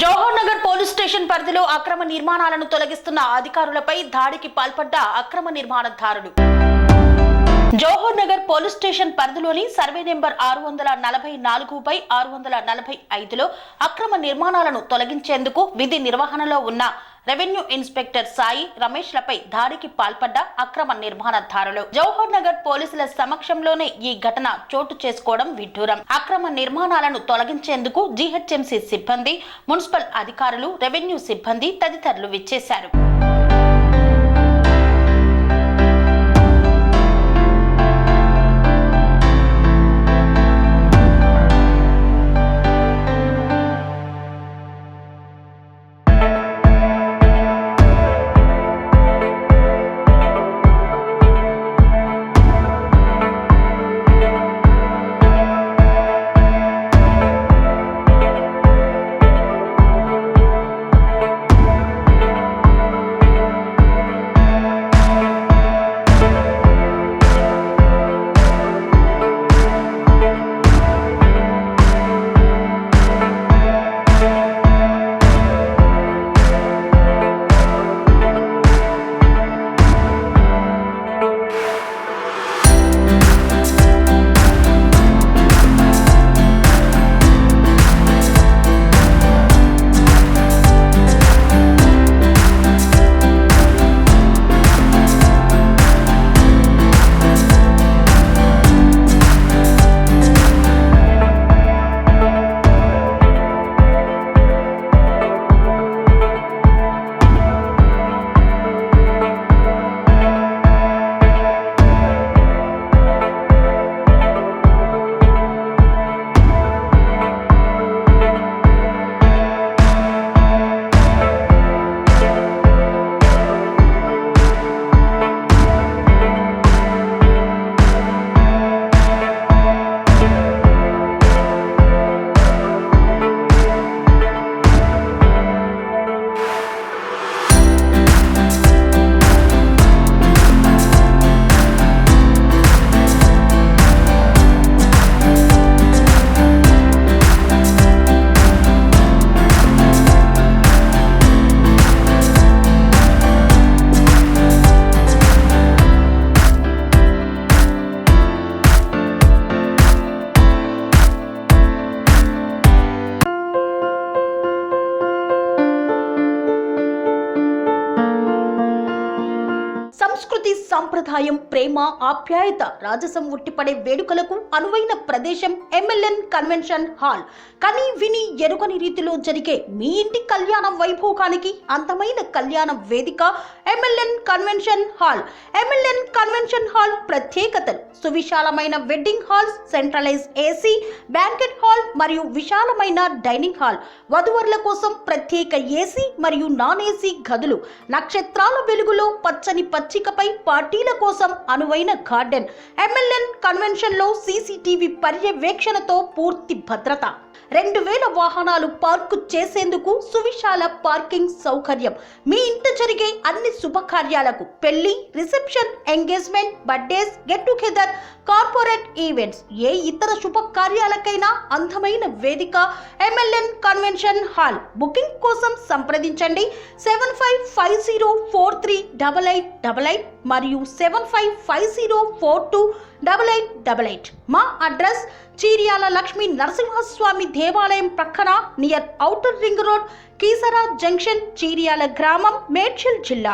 Jawahar Nagar police station పరిధిలో అక్రమ నిర్మాణాలను తొలగిస్తున్న అధికారులపై దాడికి పాల్పడ్డ అక్రమ నిర్మాణదారుడు. జవహర్ నగర్ పోలీస్ స్టేషన్ పరిధిలోని సర్వే నెంబర్ 644 645లో అక్రమ నిర్మాణాలను తొలగించేందుకు విధి నిర్వహణలో ఉన్న రెవెన్యూ ఇన్స్పెక్టర్ సాయి రమేష్లపై దాడికి పాల్పడ్డ అక్రమ నిర్మాణదారులు. జవహర్ నగర్ పోలీసుల సమక్షంలోనే ఈ ఘటన చోటు చేసుకోవడం విడ్డూరం. అక్రమ నిర్మాణాలను తొలగించేందుకు జీహెచ్ఎంసీ సిబ్బంది, మున్సిపల్ అధికారులు, రెవెన్యూ సిబ్బంది తదితరులు విచ్చేశారు. సంస్కృతి, సంప్రదాయం, ప్రేమ, ఆప్యాయత, రాజసం ఉట్టిపడే వేడుకలకు అనువైన ప్రదేశం ఎంఎల్ఎన్ కన్వెన్షన్ హాల్. కని విని ఎరుగని రీతిలో జరిగే మీ ఇంటి కళ్యాణ వైభోగానికి అందమైన కళ్యాణ వేదిక MLN convention hall. MLN convention hall ప్రత్యేకతలు: సువిశాలమైన wedding halls, centralize AC banquet hall మరియు విశాలమైన డైనింగ్ హాల్, వధువరుల కోసం ప్రత్యేక ఏసీ మరియు నాన్ ఏసీ గదులు, నక్షత్రాల వెలుగులో పచ్చని పచ్చికపై పార్టీల కోసం అనువైన గార్డెన్. ఎంఎల్ఎన్ కన్వెన్షన్ లో సీసీటీవీ పర్యవేక్షణతో పూర్తి భద్రత, 2000 వాహనాలు పార్కు చేసేందుకు సువిశాల పార్కింగ్ సౌకర్యం. మీ ఇంట జరిగే అన్ని శుభకార్యాలకు, పెళ్లి, reception, engagement, birthdays, get together, corporate events, ఏ ఇతర శుభకార్యాలకైనా అందమైన వేదిక ఎంఎల్ఎన్ కన్వెన్షన్ హాల్. బుకింగ్ కోసం సంప్రదించండి 7550438888 మరియు 7550428888. మా అడ్రస్ చీర్యాల లక్ష్మీ నరసింహస్వామి దేవాలయం ప్రక్కన, near outer ring road, Keesara junction, Cheeryal గ్రామం, మేడ్చల్ జిల్లా.